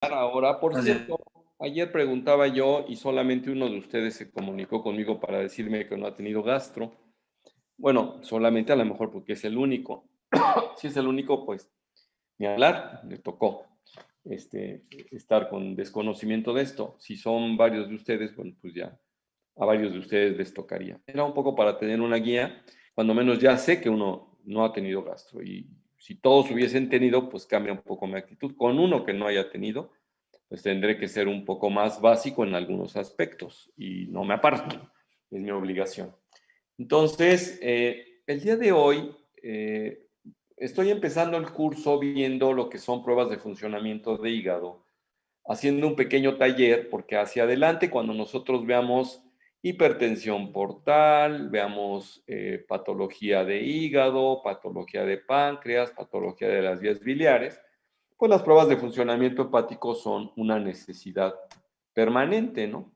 Ahora, por Buenos días. cierto, ayer preguntaba yo y solamente uno de ustedes se comunicó conmigo para decirme que no ha tenido gastro. Bueno, solamente a lo mejor porque es el único. Si es el único, pues ni hablar, le tocó estar con desconocimiento de esto. Si son varios de ustedes, bueno, pues ya a varios de ustedes les tocaría. Era un poco para tener una guía, cuando menos ya sé que uno no ha tenido gastro y si todos hubiesen tenido, pues cambia un poco mi actitud. Con uno que no haya tenido, pues tendré que ser un poco más básico en algunos aspectos y no me aparto, es mi obligación. Entonces, el día de hoy estoy empezando el curso viendo lo que son pruebas de funcionamiento de hígado, haciendo un pequeño taller, porque hacia adelante, cuando nosotros veamos hipertensión portal, veamos patología de hígado, patología de páncreas, patología de las vías biliares, pues las pruebas de funcionamiento hepático son una necesidad permanente, ¿no?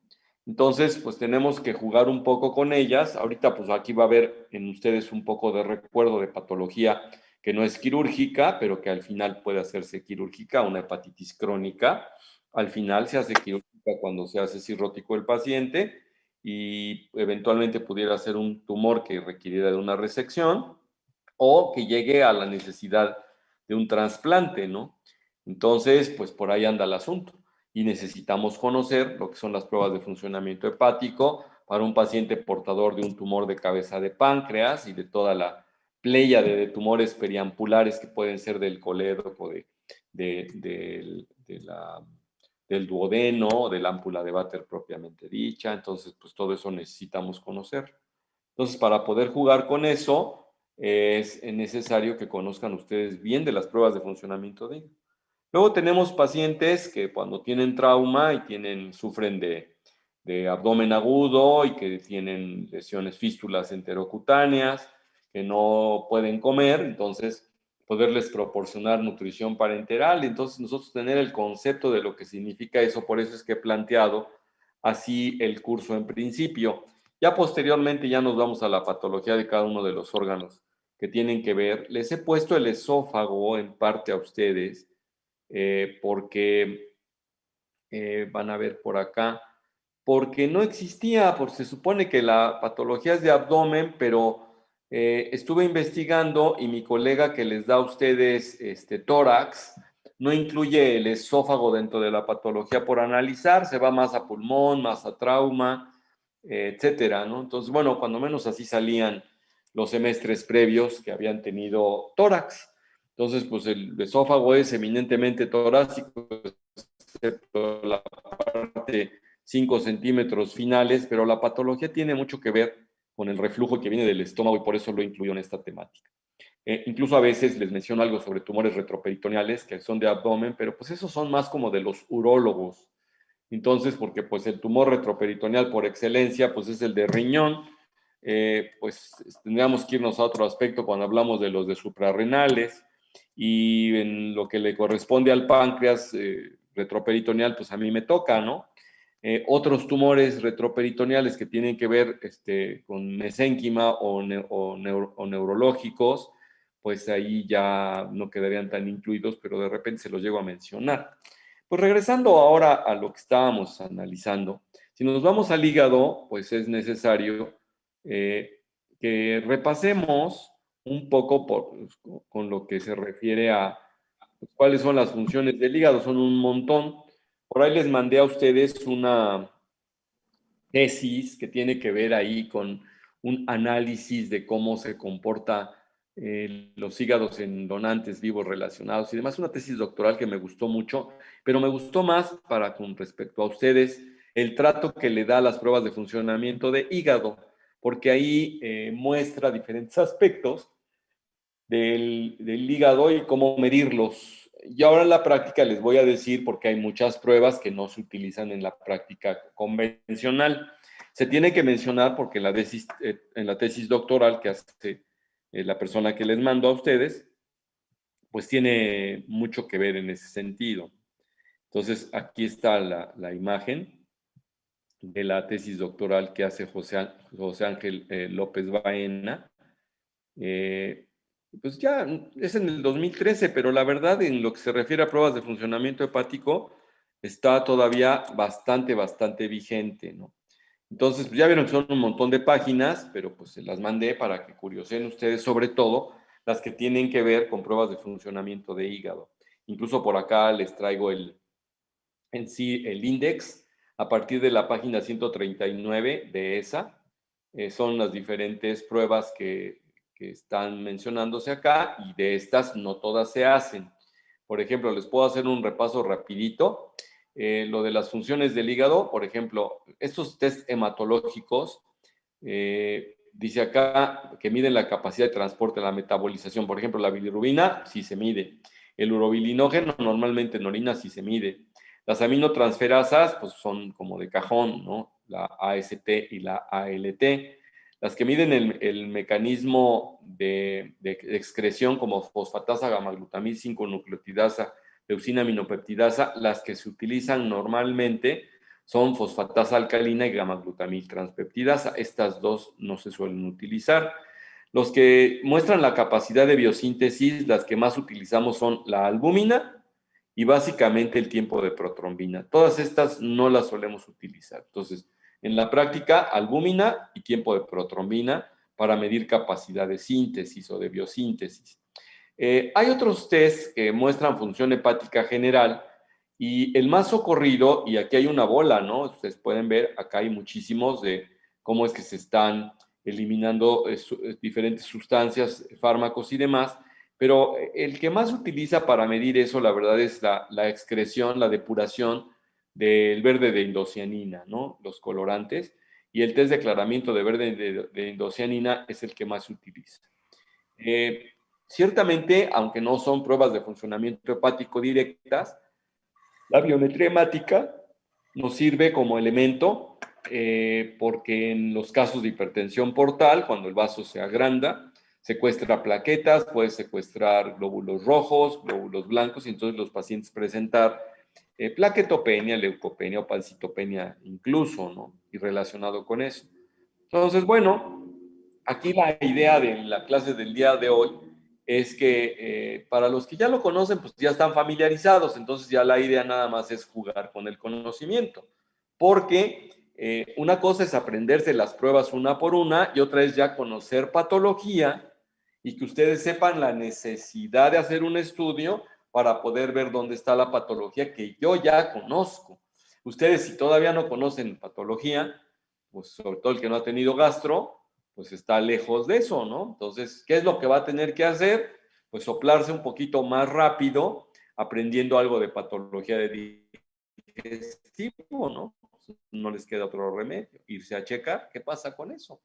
Entonces, pues tenemos que jugar un poco con ellas. Ahorita, pues aquí va a haber en ustedes un poco de recuerdo de patología que no es quirúrgica, pero que al final puede hacerse quirúrgica, una hepatitis crónica. Al final se hace quirúrgica cuando se hace cirrótico el paciente y eventualmente pudiera ser un tumor que requiriera de una resección o que llegue a la necesidad de un trasplante, ¿no? Entonces, pues por ahí anda el asunto y necesitamos conocer lo que son las pruebas de funcionamiento hepático para un paciente portador de un tumor de cabeza de páncreas y de toda la pléyade de tumores periampulares que pueden ser del colédoco, de la, del duodeno, o de la ámpula de Vater propiamente dicha. Entonces, pues todo eso necesitamos conocer. Entonces, para poder jugar con eso, es necesario que conozcan ustedes bien de las pruebas de funcionamiento de hígado. Luego tenemos pacientes que cuando tienen trauma y sufren de abdomen agudo y que tienen lesiones fístulas enterocutáneas, que no pueden comer, entonces poderles proporcionar nutrición parenteral. Entonces nosotros tener el concepto de lo que significa eso, por eso es que he planteado así el curso en principio. Ya posteriormente ya nos vamos a la patología de cada uno de los órganos que tienen que ver. Les he puesto el esófago en parte a ustedes porque van a ver por acá, porque no existía, porque se supone que la patología es de abdomen, pero estuve investigando y mi colega que les da a ustedes tórax no incluye el esófago dentro de la patología por analizar, se va más a pulmón, más a trauma, etcétera, ¿no? Entonces, bueno, cuando menos así salían los semestres previos que habían tenido tórax. Entonces, pues el esófago es eminentemente torácico, excepto la parte 5 centímetros finales, pero la patología tiene mucho que ver con el reflujo que viene del estómago y por eso lo incluyo en esta temática. Incluso a veces les menciono algo sobre tumores retroperitoneales que son de abdomen, pero pues esos son más como de los urólogos. Entonces, porque pues el tumor retroperitoneal por excelencia pues es el de riñón, pues tendríamos que irnos a otro aspecto cuando hablamos de los de suprarrenales y en lo que le corresponde al páncreas retroperitoneal, pues a mí me toca, ¿no? Otros tumores retroperitoneales que tienen que ver con mesénquima o neurológicos, pues ahí ya no quedarían tan incluidos, pero de repente se los llego a mencionar. Pues regresando ahora a lo que estábamos analizando, si nos vamos al hígado, pues es necesario eh, que repasemos un poco con lo que se refiere a pues, cuáles son las funciones del hígado, son un montón. Por ahí les mandé a ustedes una tesis que tiene que ver ahí con un análisis de cómo se comporta los hígados en donantes vivos relacionados y demás, una tesis doctoral que me gustó mucho, pero me gustó más para con respecto a ustedes el trato que le da a las pruebas de funcionamiento de hígado, porque ahí muestra diferentes aspectos del hígado y cómo medirlos. Y ahora en la práctica les voy a decir, porque hay muchas pruebas que no se utilizan en la práctica convencional. Se tiene que mencionar porque en la tesis doctoral que hace la persona que les mando a ustedes, pues tiene mucho que ver en ese sentido. Entonces, aquí está la imagen de la tesis doctoral que hace José Ángel López Baena. Eh, pues ya es en el 2013, pero la verdad en lo que se refiere a pruebas de funcionamiento hepático, está todavía bastante vigente, ¿no? Entonces, pues ya vieron que son un montón de páginas, pero pues se las mandé para que curiosen ustedes, sobre todo las que tienen que ver con pruebas de funcionamiento de hígado. Incluso por acá les traigo en sí el index a partir de la página 139 de esa. Son las diferentes pruebas que están mencionándose acá y de estas no todas se hacen. Por ejemplo, les puedo hacer un repaso rapidito. Lo de las funciones del hígado, por ejemplo, estos test hematológicos, dice acá que miden la capacidad de transporte, la metabolización. Por ejemplo, la bilirrubina sí se mide. El urobilinógeno normalmente en orina sí se mide. Las aminotransferasas pues son como de cajón, ¿no? La AST y la ALT. Las que miden el mecanismo de excreción como fosfatasa, gamma-glutamil 5 nucleotidasa, leucina aminopeptidasa, las que se utilizan normalmente son fosfatasa alcalina y gamma-glutamil transpeptidasa. Estas dos no se suelen utilizar. Los que muestran la capacidad de biosíntesis, las que más utilizamos son la albúmina y básicamente el tiempo de protrombina. Todas estas no las solemos utilizar. Entonces, en la práctica, albúmina y tiempo de protrombina para medir capacidad de síntesis o de biosíntesis. Hay otros test que muestran función hepática general y el más socorrido, y aquí hay una bola, ¿no? Ustedes pueden ver, acá hay muchísimos de cómo es que se están eliminando diferentes sustancias, fármacos y demás, pero el que más utiliza para medir eso, la verdad, es la excreción, la depuración del verde de indocianina, ¿no? Los colorantes, y el test de aclaramiento de verde de indocianina es el que más se utiliza. Ciertamente, aunque no son pruebas de funcionamiento hepático directas, la biometría hemática nos sirve como elemento porque en los casos de hipertensión portal, cuando el vaso se agranda, secuestra plaquetas, puede secuestrar glóbulos rojos, glóbulos blancos, y entonces los pacientes presentar plaquetopenia, leucopenia o pancitopenia incluso, ¿no? Y relacionado con eso. Entonces, bueno, aquí la idea de la clase del día de hoy es que para los que ya lo conocen, pues ya están familiarizados, entonces ya la idea nada más es jugar con el conocimiento, porque una cosa es aprenderse las pruebas una por una y otra es ya conocer patología y que ustedes sepan la necesidad de hacer un estudio para poder ver dónde está la patología que yo ya conozco. Ustedes si todavía no conocen patología, pues sobre todo el que no ha tenido gastro, pues está lejos de eso, ¿no? Entonces, ¿qué es lo que va a tener que hacer? Pues soplarse un poquito más rápido, aprendiendo algo de patología de digestivo, ¿no? No les queda otro remedio, irse a checar qué pasa con eso.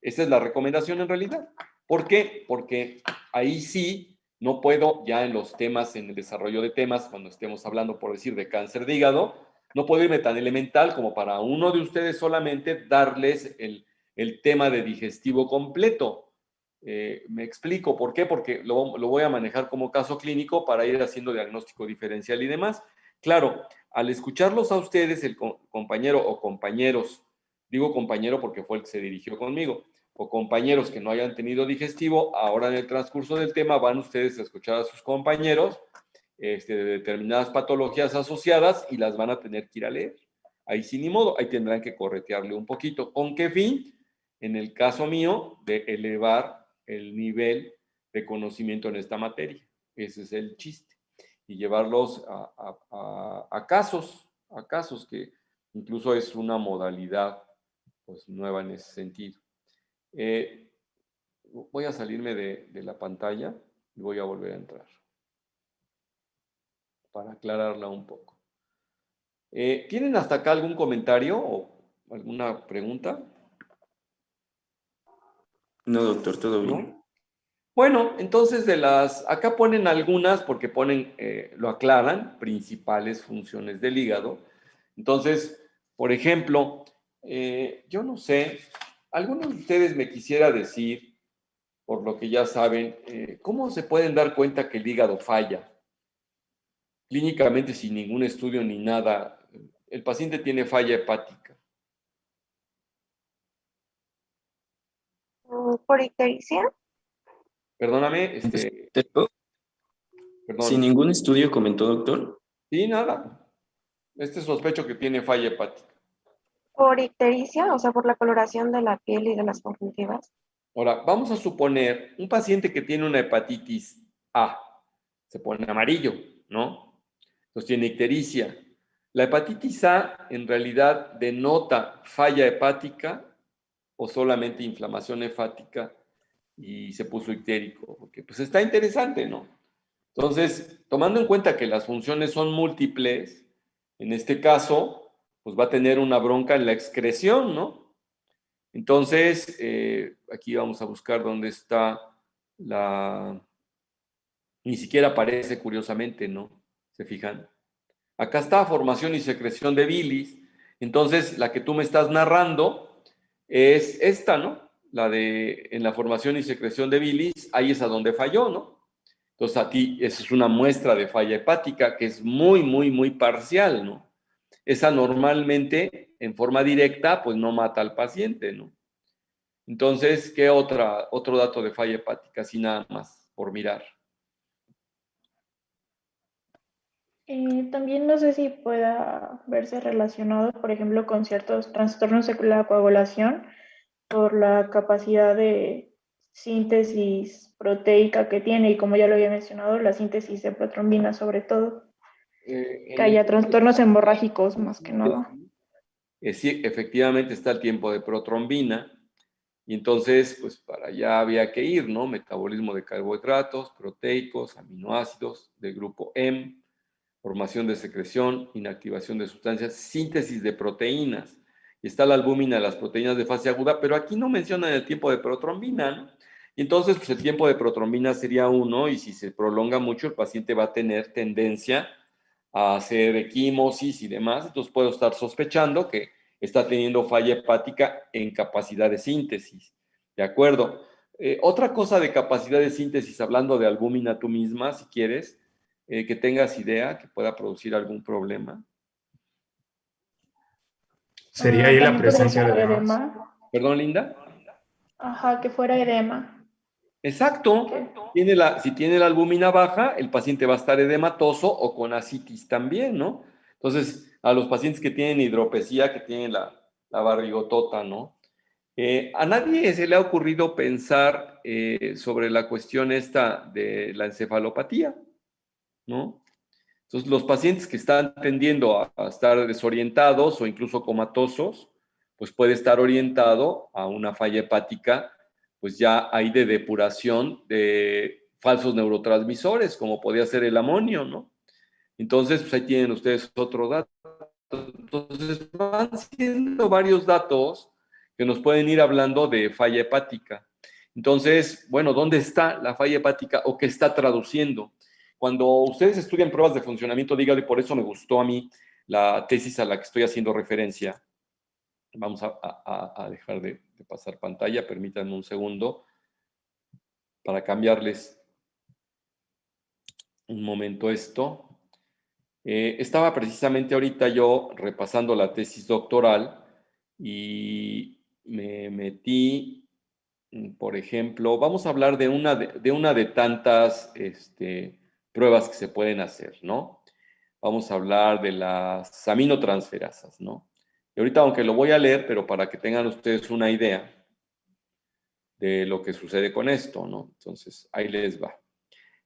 Esa es la recomendación en realidad. ¿Por qué? Porque ahí sí no puedo ya en los temas, en el desarrollo de temas, cuando estemos hablando, por decir, de cáncer de hígado, no puedo irme tan elemental como para uno de ustedes solamente darles el tema de digestivo completo. Me explico por qué, porque lo voy a manejar como caso clínico para ir haciendo diagnóstico diferencial y demás. Claro, al escucharlos a ustedes, el compañero o compañeros, digo compañero porque fue el que se dirigió conmigo, o compañeros que no hayan tenido digestivo, ahora en el transcurso del tema van ustedes a escuchar a sus compañeros de determinadas patologías asociadas y las van a tener que ir a leer. Ahí sí ni modo, ahí tendrán que corretearle un poquito. ¿Con qué fin? En el caso mío, de elevar el nivel de conocimiento en esta materia. Ese es el chiste. Y llevarlos a casos que incluso es una modalidad pues, nueva en ese sentido. Voy a salirme de la pantalla y voy a volver a entrar para aclararla un poco. ¿Tienen hasta acá algún comentario o alguna pregunta? No, doctor, todo bien. ¿No? Bueno, entonces acá ponen algunas porque ponen, lo aclaran, principales funciones del hígado. Entonces, por ejemplo, yo no sé, algunos de ustedes me quisiera decir, por lo que ya saben, ¿cómo se pueden dar cuenta que el hígado falla? Clínicamente, sin ningún estudio ni nada, el paciente tiene falla hepática. ¿Por ictericia? Perdóname, ¿Sin perdón. ningún estudio comentó, doctor? Sí, nada. Este sospecho que tiene falla hepática. Por ictericia, o sea, por la coloración de la piel y de las conjuntivas. Ahora, vamos a suponer un paciente que tiene una hepatitis A, se pone amarillo, ¿no? Entonces tiene ictericia. ¿La hepatitis A en realidad denota falla hepática o solamente inflamación hepática y se puso ictérico? Porque pues está interesante, ¿no? Entonces, tomando en cuenta que las funciones son múltiples, en este caso, pues va a tener una bronca en la excreción, ¿no? Entonces, aquí vamos a buscar dónde está la... Ni siquiera aparece, curiosamente, ¿no? ¿Se fijan? Acá está formación y secreción de bilis. Entonces, la que tú me estás narrando es esta, ¿no? La de en la formación y secreción de bilis, ahí es a donde falló, ¿no? Entonces, a ti, esa es una muestra de falla hepática que es muy, muy, muy parcial, ¿no? Esa normalmente, en forma directa, pues no mata al paciente, ¿no? Entonces, ¿qué otro dato de falla hepática? Así nada más, por mirar. También no sé si pueda verse relacionado, por ejemplo, con ciertos trastornos de la coagulación por la capacidad de síntesis proteica que tiene y como ya lo había mencionado, la síntesis de protrombina sobre todo, que haya trastornos hemorrágicos más que nada. Sí, efectivamente está el tiempo de protrombina y entonces, pues para allá había que ir, ¿no? Metabolismo de carbohidratos, proteicos, aminoácidos del grupo M, formación de secreción, inactivación de sustancias, síntesis de proteínas. Y está la albúmina de las proteínas de fase aguda, pero aquí no mencionan el tiempo de protrombina, ¿no? Y entonces, pues el tiempo de protrombina sería 1 y si se prolonga mucho, el paciente va a tener tendencia a hacer equimosis y demás. Entonces puedo estar sospechando que está teniendo falla hepática en capacidad de síntesis. ¿De acuerdo? Otra cosa de capacidad de síntesis, hablando de albúmina tú misma, si quieres, que tengas idea que pueda producir algún problema. ¿Sería ahí la También podría presencia ser de edema. ¿Perdón, Linda? Ajá, que fuera edema. Exacto. Si tiene la albúmina baja, el paciente va a estar edematoso o con ascitis también, ¿no? Entonces, a los pacientes que tienen hidropesía, que tienen la barrigotota, ¿no? A nadie se le ha ocurrido pensar sobre la cuestión esta de la encefalopatía, ¿no? Entonces, los pacientes que están tendiendo a estar desorientados o incluso comatosos, pues puede estar orientado a una falla hepática, pues ya hay de depuración de falsos neurotransmisores, como podría ser el amonio, ¿no? Entonces, pues ahí tienen ustedes otro dato. Entonces, van siendo varios datos que nos pueden ir hablando de falla hepática. Entonces, bueno, ¿dónde está la falla hepática o qué está traduciendo? Cuando ustedes estudian pruebas de funcionamiento de hígado, y por eso me gustó a mí la tesis a la que estoy haciendo referencia, vamos a dejar de pasar pantalla, permítanme un segundo para cambiarles un momento esto. Estaba precisamente ahorita yo repasando la tesis doctoral y me metí, por ejemplo, vamos a hablar de una de tantas pruebas que se pueden hacer, ¿no? Vamos a hablar de las aminotransferasas, ¿no? Y ahorita, aunque lo voy a leer, pero para que tengan ustedes una idea de lo que sucede con esto, ¿no? Entonces, ahí les va.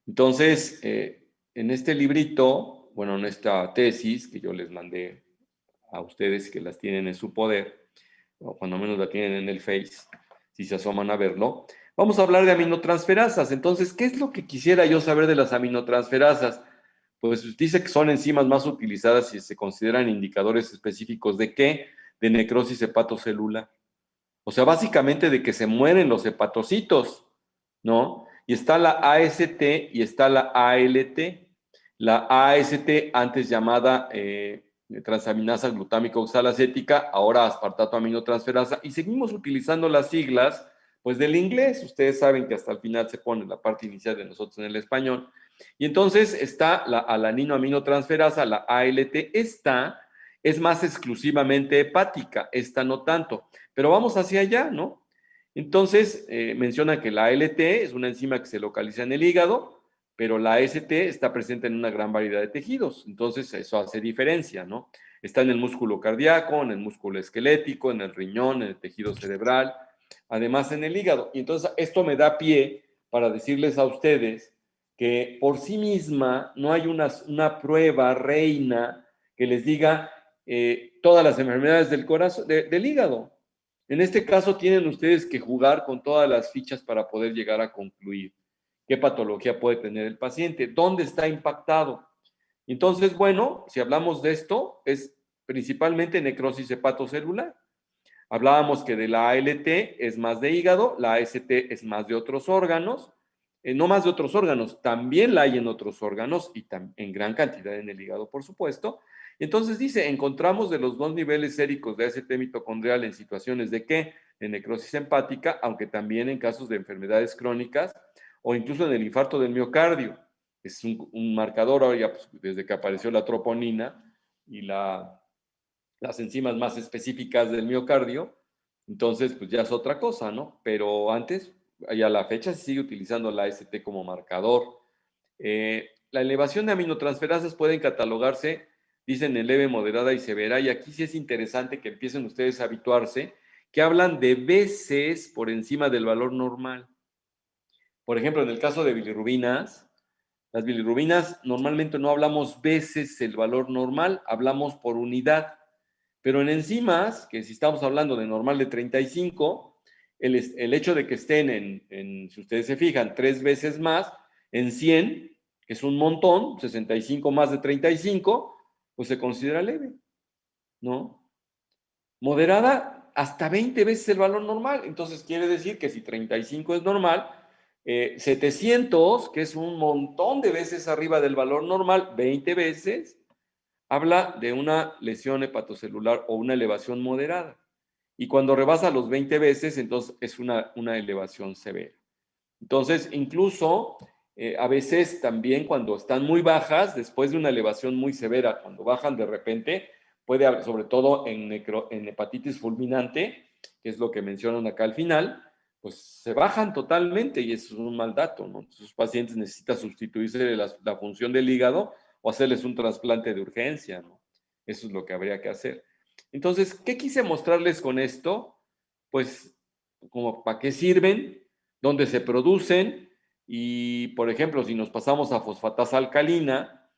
Entonces, en este librito, bueno, en esta tesis que yo les mandé a ustedes que las tienen en su poder, o cuando menos la tienen en el Face, si se asoman a verlo, vamos a hablar de aminotransferasas. Entonces, ¿qué es lo que quisiera yo saber de las aminotransferasas? Pues dice que son enzimas más utilizadas y se consideran indicadores específicos de qué? De necrosis hepatocelular. O sea, básicamente de que se mueren los hepatocitos, ¿no? Y está la AST y está la ALT. La AST, antes llamada transaminasa glutámica oxalacética, ahora aspartato aminotransferasa, y seguimos utilizando las siglas, pues del inglés. Ustedes saben que hasta el final se pone la parte inicial de nosotros en el español. Y entonces está la alanino aminotransferasa, la ALT. Esta es más exclusivamente hepática, esta no tanto. Pero vamos hacia allá, ¿no? Entonces, menciona que la ALT es una enzima que se localiza en el hígado, pero la AST está presente en una gran variedad de tejidos, entonces eso hace diferencia, ¿no? Está en el músculo cardíaco, en el músculo esquelético, en el riñón, en el tejido cerebral, además en el hígado. Y entonces esto me da pie para decirles a ustedes que por sí misma no hay una prueba reina que les diga todas las enfermedades del corazón, del hígado. En este caso tienen ustedes que jugar con todas las fichas para poder llegar a concluir qué patología puede tener el paciente, dónde está impactado. Entonces, bueno, si hablamos de esto, es principalmente necrosis hepatocelular. Hablábamos que de la ALT es más de hígado, la AST es más de otros órganos, no más de otros órganos, también la hay en otros órganos y en gran cantidad en el hígado, por supuesto. Entonces dice, encontramos de los 2 niveles séricos de AST mitocondrial en situaciones de ¿qué? De necrosis hepática, aunque también en casos de enfermedades crónicas o incluso en el infarto del miocardio. Es un marcador ahora, pues, desde que apareció la troponina y las enzimas más específicas del miocardio, entonces pues ya es otra cosa, ¿no? Pero antes, ya a la fecha, se sigue utilizando la AST como marcador. La elevación de aminotransferasas pueden catalogarse, dicen en leve, moderada y severa, y aquí sí es interesante que empiecen ustedes a habituarse, que hablan de veces por encima del valor normal. Por ejemplo, en el caso de bilirrubinas, las bilirrubinas normalmente no hablamos veces el valor normal, hablamos por unidad. Pero en enzimas, que si estamos hablando de normal de 35, el hecho de que estén si ustedes se fijan, 3 veces más, en 100, que es un montón, 65 más de 35, pues se considera leve, ¿no? Moderada, hasta 20 veces el valor normal. Entonces quiere decir que si 35 es normal, 700, que es un montón de veces arriba del valor normal, 20 veces, habla de una lesión hepatocelular o una elevación moderada. Y cuando rebasa los 20 veces, entonces es una elevación severa. Entonces, incluso a veces también cuando están muy bajas, después de una elevación muy severa, cuando bajan de repente, puede haber, sobre todo en hepatitis fulminante, que es lo que mencionan acá al final, pues se bajan totalmente y eso es un mal dato, ¿no? Sus pacientes necesitan sustituirse la función del hígado o hacerles un trasplante de urgencia, ¿no? Eso es lo que habría que hacer. Entonces, ¿qué quise mostrarles con esto? Pues, como para qué sirven, dónde se producen y, por ejemplo, si nos pasamos a fosfatasa alcalina,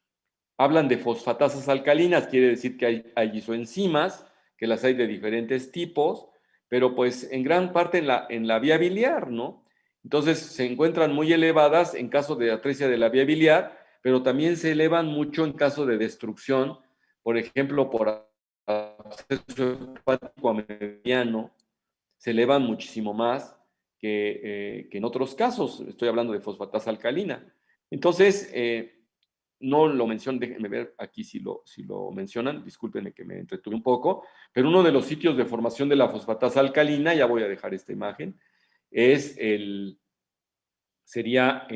hablan de fosfatasas alcalinas, quiere decir que hay isoenzimas, que las hay de diferentes tipos, pero pues en gran parte en la vía biliar, ¿no? Entonces se encuentran muy elevadas en caso de atresia de la vía biliar, pero también se elevan mucho en caso de destrucción, por ejemplo, por absceso hepático mediano, se elevan muchísimo más que en otros casos. Estoy hablando de fosfatasa alcalina. Entonces, no lo mencionan, déjenme ver aquí si lo mencionan, discúlpenme que me entretuve un poco, pero uno de los sitios de formación de la fosfatasa alcalina, ya voy a dejar esta imagen, es sería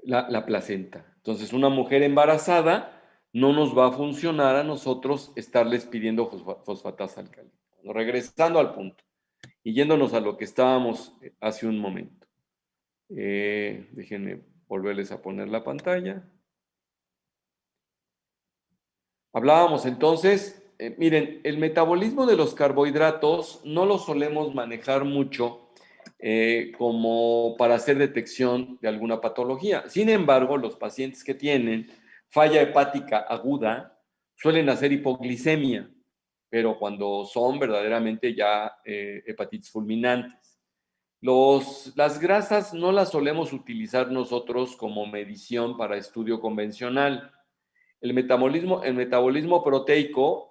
la placenta. Entonces, una mujer embarazada no nos va a funcionar a nosotros estarles pidiendo fosfatasa alcalina. Regresando al punto y yéndonos a lo que estábamos hace un momento. Déjenme volverles a poner la pantalla. Hablábamos entonces, miren, el metabolismo de los carbohidratos no lo solemos manejar mucho como para hacer detección de alguna patología. Sin embargo, los pacientes que tienen falla hepática aguda suelen hacer hipoglicemia, pero cuando son verdaderamente ya hepatitis fulminantes. Las grasas no las solemos utilizar nosotros como medición para estudio convencional. El metabolismo proteico,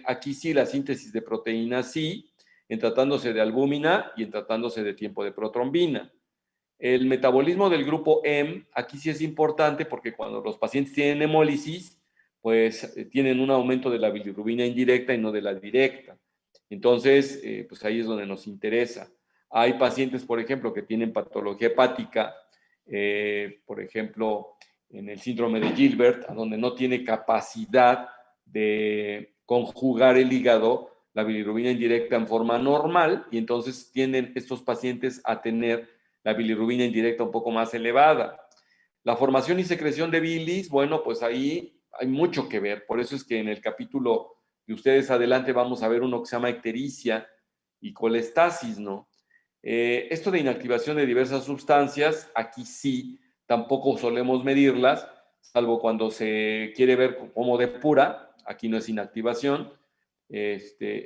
aquí sí la síntesis de proteínas sí, en tratándose de albúmina y en tratándose de tiempo de protrombina. El metabolismo del grupo M, aquí sí es importante porque cuando los pacientes tienen hemólisis, pues tienen un aumento de la bilirrubina indirecta y no de la directa. Entonces, pues ahí es donde nos interesa. Hay pacientes, por ejemplo, que tienen patología hepática, por ejemplo, en el síndrome de Gilbert, donde no tiene capacidad de conjugar el hígado, la bilirrubina indirecta en forma normal, y entonces tienden estos pacientes a tener la bilirrubina indirecta un poco más elevada. La formación y secreción de bilis, bueno, pues ahí hay mucho que ver. Por eso es que en el capítulo de ustedes adelante vamos a ver uno que se llama ictericia y colestasis, ¿no? Esto de inactivación de diversas sustancias, aquí sí, tampoco solemos medirlas, salvo cuando se quiere ver cómo depura, aquí no es inactivación.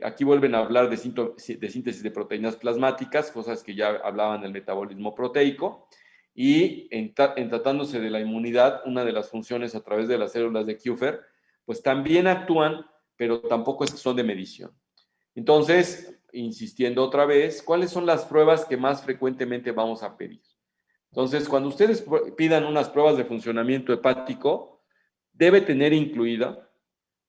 Aquí vuelven a hablar de síntesis de proteínas plasmáticas, cosas que ya hablaban del metabolismo proteico, y en tratándose de la inmunidad, una de las funciones a través de las células de Kupffer, pues también actúan, pero tampoco es que son de medición. Entonces, insistiendo otra vez, ¿cuáles son las pruebas que más frecuentemente vamos a pedir? Entonces, cuando ustedes pidan unas pruebas de funcionamiento hepático, debe tener incluida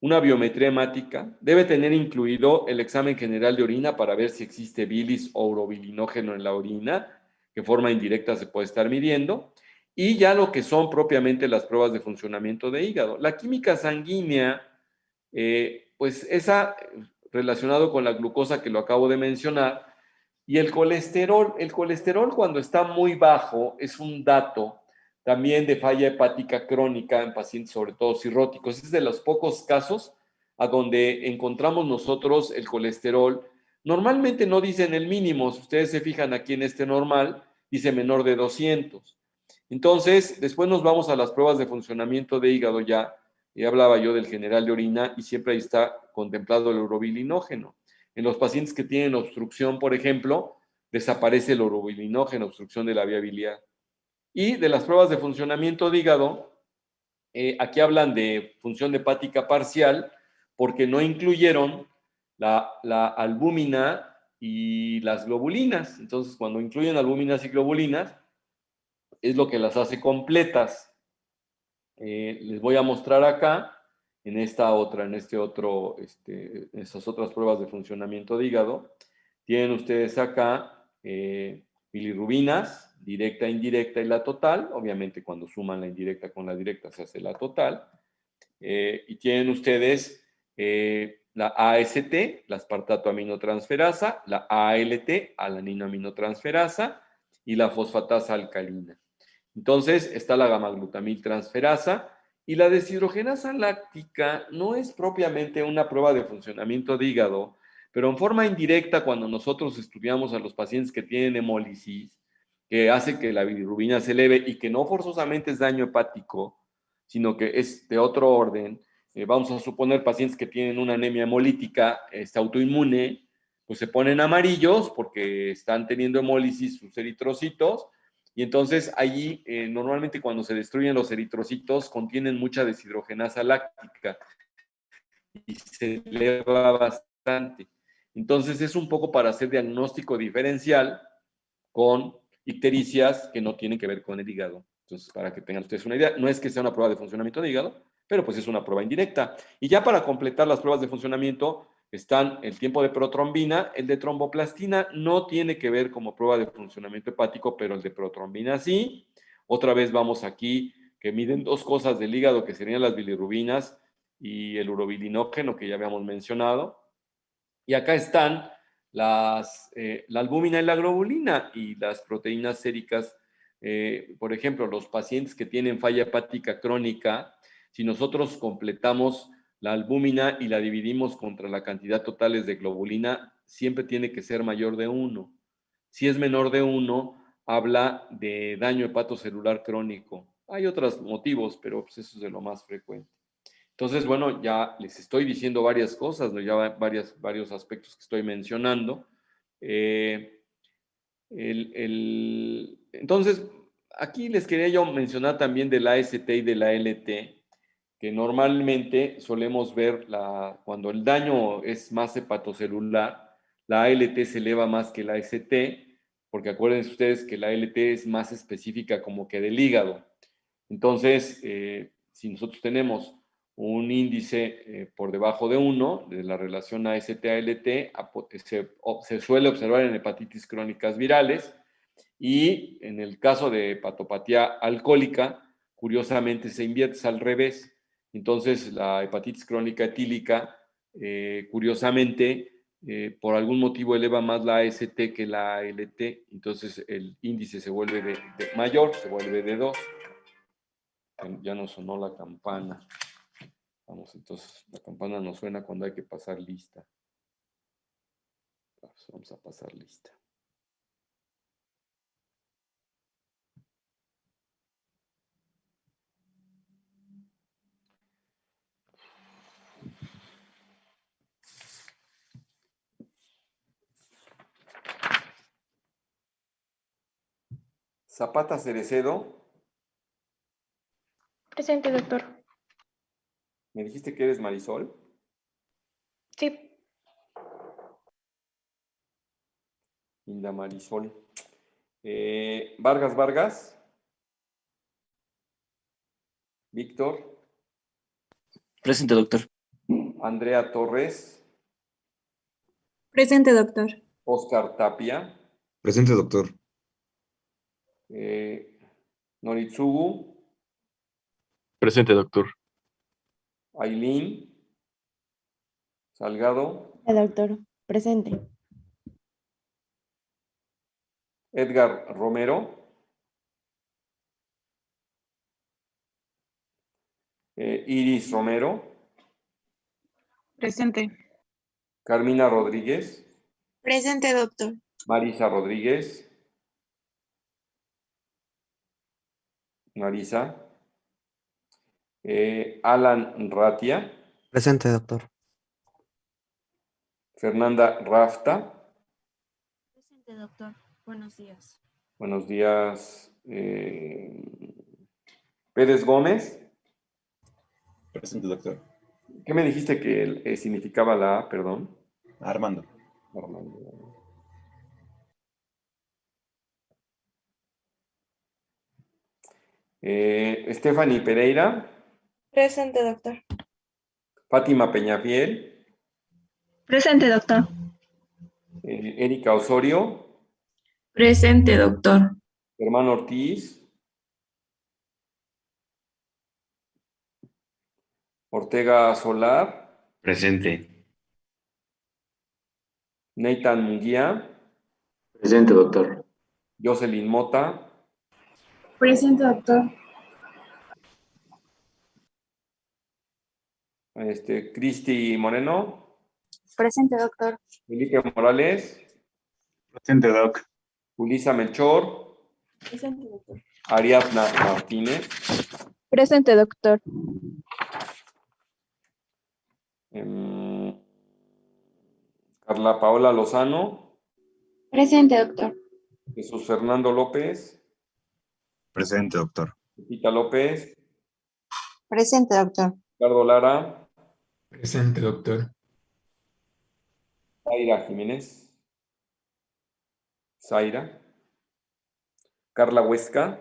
una biometría hemática, debe tener incluido el examen general de orina para ver si existe bilis o urobilinógeno en la orina, que de forma indirecta se puede estar midiendo, y ya lo que son propiamente las pruebas de funcionamiento de hígado. La química sanguínea, pues esa relacionado con la glucosa que lo acabo de mencionar, y el colesterol cuando está muy bajo es un dato también de falla hepática crónica en pacientes, sobre todo cirróticos. Es de los pocos casos a donde encontramos nosotros el colesterol. Normalmente no dicen el mínimo, si ustedes se fijan aquí en este normal, dice menor de 200. Entonces, después nos vamos a las pruebas de funcionamiento de hígado ya, y hablaba yo del general de orina y siempre ahí está contemplado el urobilinógeno. En los pacientes que tienen obstrucción, por ejemplo, desaparece el urobilinógeno, obstrucción de la vía biliar. Y de las pruebas de funcionamiento de hígado, aquí hablan de función hepática parcial porque no incluyeron la albúmina y las globulinas. Entonces, cuando incluyen albúminas y globulinas, es lo que las hace completas. Les voy a mostrar acá, en esta otra, en esas otras pruebas de funcionamiento de hígado. Tienen ustedes acá bilirrubinas, directa, indirecta y la total. Obviamente cuando suman la indirecta con la directa se hace la total. Y tienen ustedes la AST, la aspartato aminotransferasa, la ALT, alanina aminotransferasa, y la fosfatasa alcalina. Entonces está la gamma-glutamil transferasa, y la deshidrogenasa láctica no es propiamente una prueba de funcionamiento de hígado, pero en forma indirecta cuando nosotros estudiamos a los pacientes que tienen hemólisis, que hace que la bilirrubina se eleve y que no forzosamente es daño hepático, sino que es de otro orden. Vamos a suponer pacientes que tienen una anemia hemolítica autoinmune, pues se ponen amarillos porque están teniendo hemólisis sus eritrocitos, y entonces allí normalmente cuando se destruyen los eritrocitos contienen mucha deshidrogenasa láctica y se eleva bastante. Entonces es un poco para hacer diagnóstico diferencial con ictericias que no tienen que ver con el hígado. Entonces, para que tengan ustedes una idea, no es que sea una prueba de funcionamiento de hígado, pero pues es una prueba indirecta. Y ya para completar las pruebas de funcionamiento están el tiempo de protrombina, el de tromboplastina no tiene que ver como prueba de funcionamiento hepático, pero el de protrombina sí. Otra vez vamos aquí, que miden dos cosas del hígado, que serían las bilirrubinas y el urobilinógeno, que ya habíamos mencionado. Y acá están la albúmina y la globulina y las proteínas séricas. Por ejemplo, los pacientes que tienen falla hepática crónica, si nosotros completamos la albúmina y la dividimos contra la cantidad totales de globulina, siempre tiene que ser mayor de 1. Si es menor de 1, habla de daño hepatocelular crónico. Hay otros motivos, pero pues eso es de lo más frecuente. Entonces, bueno, ya les estoy diciendo varias cosas, ¿no? Ya varios aspectos que estoy mencionando. Entonces, aquí les quería yo mencionar también de la AST y de la LT, que normalmente solemos ver cuando el daño es más hepatocelular, la ALT se eleva más que la AST, porque acuérdense ustedes que la ALT es más específica como que del hígado. Entonces, si nosotros tenemos un índice por debajo de 1 de la relación AST-ALT, se suele observar en hepatitis crónicas virales, y en el caso de hepatopatía alcohólica, curiosamente se invierte al revés. Entonces, la hepatitis crónica etílica, curiosamente, por algún motivo eleva más la AST que la ALT, entonces el índice se vuelve de mayor, se vuelve de 2. Ya no sonó la campana. Vamos, entonces la campana no suena cuando hay que pasar lista. Pues vamos a pasar lista. Zapata Cerecedo, Presente, doctor. me dijiste que eres Marisol. Sí. Linda Marisol. Vargas Vargas. Víctor. Presente, doctor. Andrea Torres. Presente, doctor. Oscar Tapia. Presente, doctor. Noritsugu. Presente, doctor. Ailín. Salgado. Doctor, presente. Edgar Romero. Iris Romero. Presente. Carmina Rodríguez. Presente, doctor. Marisa Rodríguez. Marisa. Alan Ratia. Presente, doctor. Fernanda Rafta. Presente, doctor. Buenos días. Buenos días. Pérez Gómez. Presente, doctor. ¿Qué me dijiste que significaba la A, perdón? Armando. Armando. Stephanie Pereira. Presente, doctor. Fátima Peñafiel. Presente, doctor. Erika Osorio. Presente, doctor. Germán Ortiz. Ortega Solar. Presente. Nathan Munguía. Presente, doctor. Jocelyn Mota. Presente, doctor. Cristi Moreno. Presente, doctor. Felipe Morales. Presente, doc. Ulisa Melchor. Presente, doctor. Ariadna Martínez. Presente, doctor. Carla Paola Lozano. Presente, doctor. Jesús Fernando López. Presente, doctor. Pita López. Presente, doctor. Ricardo Lara. Presente, doctor. Zaira Jiménez. Zaira. Carla Huesca.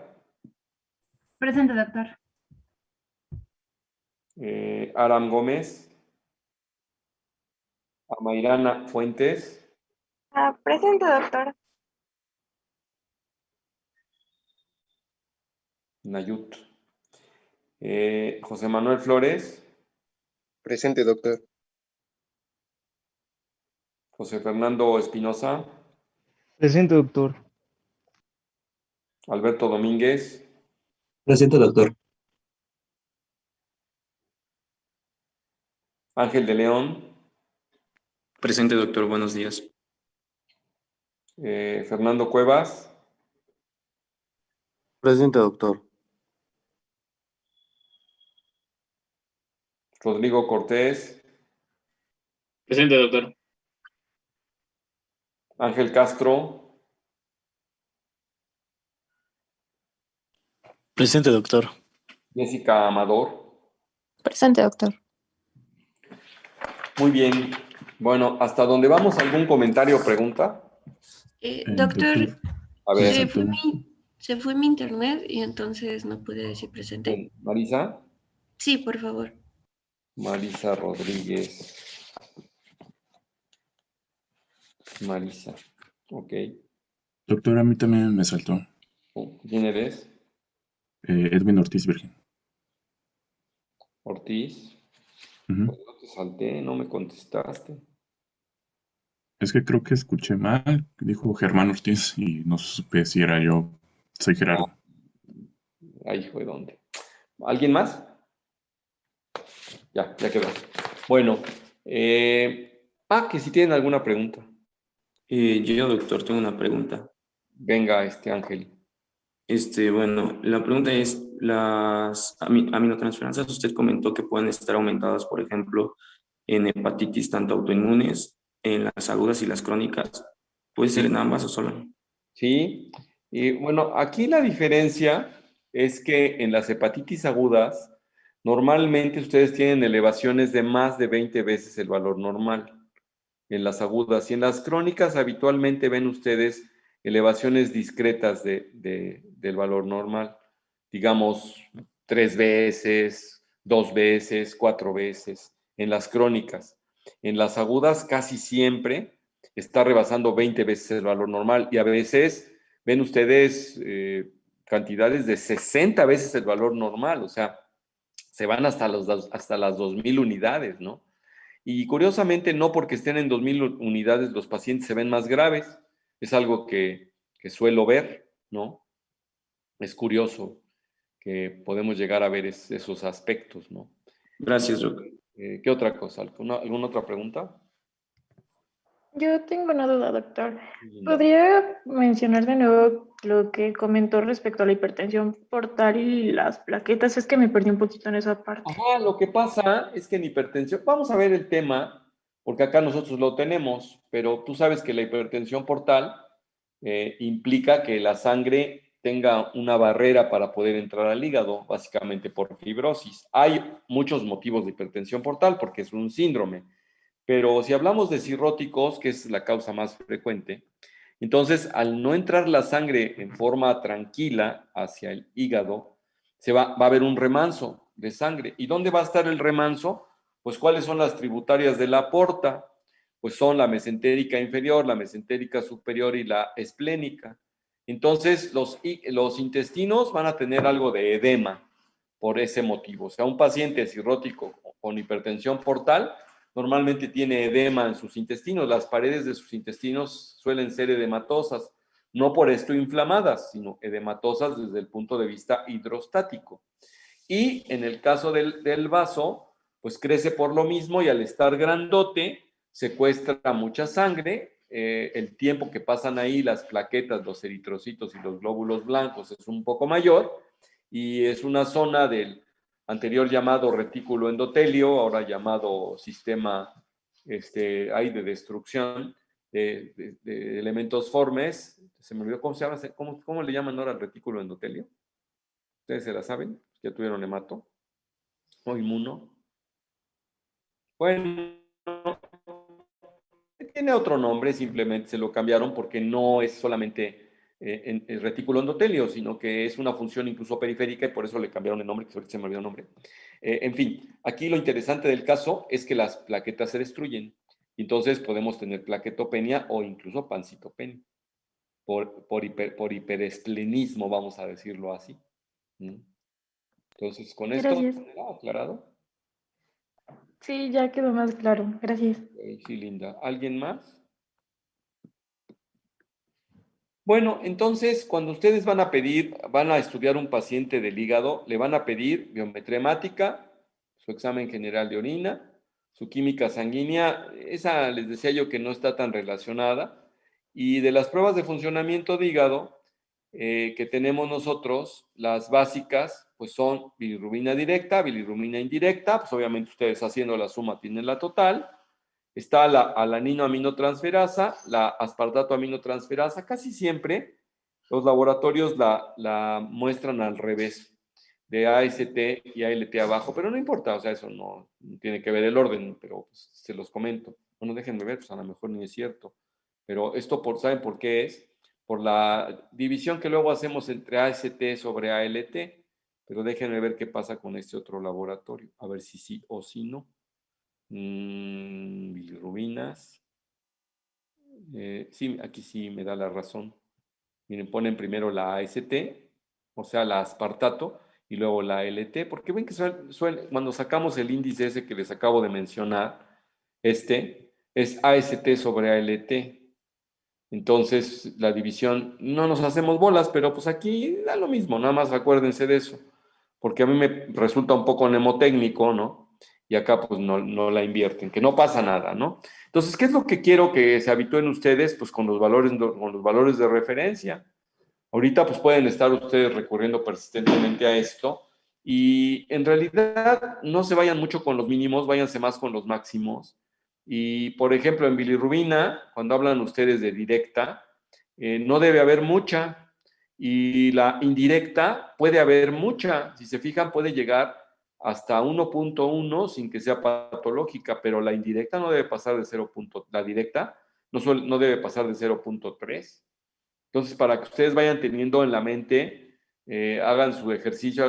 Presente, doctor. Aram Gómez. Amairana Fuentes. Presente, doctor. Nayut. José Manuel Flores. Presente, doctor. José Fernando Espinosa. Presente, doctor. Alberto Domínguez. Presente, doctor. Ángel de León. Presente, doctor. Buenos días. Fernando Cuevas. Presente, doctor. Rodrigo Cortés. Presente, doctor. Ángel Castro. Presente, doctor. Jessica Amador. Presente, doctor. Muy bien. Bueno, ¿hasta dónde vamos? ¿Algún comentario o pregunta? Doctor, A ver, se fue mi internet y entonces no pude decir presente. Marisa. Sí, por favor. Marisa Rodríguez. Marisa. Ok. Doctor, a mí también me saltó. ¿Quién eres? Edwin Ortiz Virgen. Ortiz. Ujú. Pues no te salté, no me contestaste. Es que creo que escuché mal. Dijo Germán Ortiz y no supe si era yo. Soy Gerardo. Ahí fue donde. ¿Alguien más? Ya quedó. Bueno, que si tienen alguna pregunta. Yo, doctor, tengo una pregunta. Venga, Ángel. Bueno, la pregunta es, las aminotransferansas, usted comentó que pueden estar aumentadas, por ejemplo, en hepatitis tanto autoinmunes, en las agudas y las crónicas. ¿Puede ser en ambas o solo? Sí, y bueno, aquí la diferencia es que en las hepatitis agudas, normalmente ustedes tienen elevaciones de más de 20 veces el valor normal en las agudas, y en las crónicas habitualmente ven ustedes elevaciones discretas del valor normal, digamos 3 veces, 2 veces, 4 veces, en las crónicas. En las agudas casi siempre está rebasando 20 veces el valor normal, y a veces ven ustedes cantidades de 60 veces el valor normal, o sea, se van hasta las 2.000 unidades, ¿no? Y curiosamente, no porque estén en 2.000 unidades los pacientes se ven más graves. Es algo que suelo ver, ¿no? Es curioso que podemos llegar a ver esos aspectos, ¿no? Gracias, doctor. ¿Qué otra cosa? ¿Alguna otra pregunta? Yo tengo una duda, doctor. ¿Podría mencionar de nuevo lo que comentó respecto a la hipertensión portal y las plaquetas? Es que me perdí un poquito en esa parte. Ajá, lo que pasa es que en hipertensión, vamos a ver el tema, porque acá nosotros lo tenemos, pero tú sabes que la hipertensión portal implica que la sangre tenga una barrera para poder entrar al hígado, básicamente por fibrosis. Hay muchos motivos de hipertensión portal porque es un síndrome, pero si hablamos de cirróticos, que es la causa más frecuente, entonces al no entrar la sangre en forma tranquila hacia el hígado, va a haber un remanso de sangre. ¿Y dónde va a estar el remanso? Pues ¿cuáles son las tributarias de la porta? Pues son la mesentérica inferior, la mesentérica superior y la esplénica. Entonces los intestinos van a tener algo de edema por ese motivo. O sea, un paciente cirrótico con hipertensión portal normalmente tiene edema en sus intestinos. Las paredes de sus intestinos suelen ser edematosas, no por esto inflamadas, sino edematosas desde el punto de vista hidrostático. Y en el caso del vaso, pues crece por lo mismo y al estar grandote, secuestra mucha sangre. El tiempo que pasan ahí las plaquetas, los eritrocitos y los glóbulos blancos es un poco mayor, y es una zona del anterior llamado retículo endotelio, ahora llamado sistema de destrucción de elementos formes. Se me olvidó cómo se llama, cómo le llaman ahora al retículo endotelio. ¿Ustedes se la saben? ¿Ya tuvieron hemato o inmuno? Bueno, tiene otro nombre, simplemente se lo cambiaron porque no es solamente el retículo endotelio, sino que es una función incluso periférica, y por eso le cambiaron el nombre, que ahorita se me olvidó el nombre. En fin, aquí lo interesante del caso es que las plaquetas se destruyen. Entonces podemos tener plaquetopenia o incluso pancitopenia por hiperesplenismo, vamos a decirlo así. Entonces, con esto, ¿aclarado? Sí, ya quedó más claro. Gracias. Sí, linda. ¿Alguien más? Bueno, entonces, cuando ustedes van a estudiar un paciente del hígado, le van a pedir biometría hemática, su examen general de orina, su química sanguínea. Esa les decía yo que no está tan relacionada. Y de las pruebas de funcionamiento de hígado que tenemos nosotros, las básicas, pues son bilirrubina directa, bilirrubina indirecta, pues obviamente ustedes haciendo la suma tienen la total. Está la alaninoaminotransferasa, la aspartato aminotransferasa. Casi siempre los laboratorios la muestran al revés, de AST y ALT abajo, pero no importa, o sea, eso no tiene que ver el orden, pero pues, se los comento. Bueno, déjenme ver, pues a lo mejor ni es cierto. Pero esto, ¿saben por qué es? Por la división que luego hacemos entre AST sobre ALT, pero déjenme ver qué pasa con este otro laboratorio, a ver si sí o si no. Bilirrubinas. Sí, aquí sí me da la razón. Miren, ponen primero la AST, o sea, la aspartato, y luego la ALT, porque ven que cuando sacamos el índice ese que les acabo de mencionar, es AST sobre ALT. Entonces, la división, no nos hacemos bolas, pero pues aquí da lo mismo, nada más acuérdense de eso, porque a mí me resulta un poco mnemotécnico, ¿no? Y acá pues no la invierten, que no pasa nada, ¿no? Entonces, ¿qué es lo que quiero que se habitúen ustedes? Pues con los valores de referencia. Ahorita pues pueden estar ustedes recurriendo persistentemente a esto y en realidad no se vayan mucho con los mínimos, váyanse más con los máximos. Y por ejemplo, en bilirrubina, cuando hablan ustedes de directa, no debe haber mucha y la indirecta puede haber mucha. Si se fijan, puede llegar hasta 1.1 sin que sea patológica, pero la indirecta no debe pasar de 0. La directa no debe pasar de 0.3. Entonces, para que ustedes vayan teniendo en la mente, hagan su ejercicio,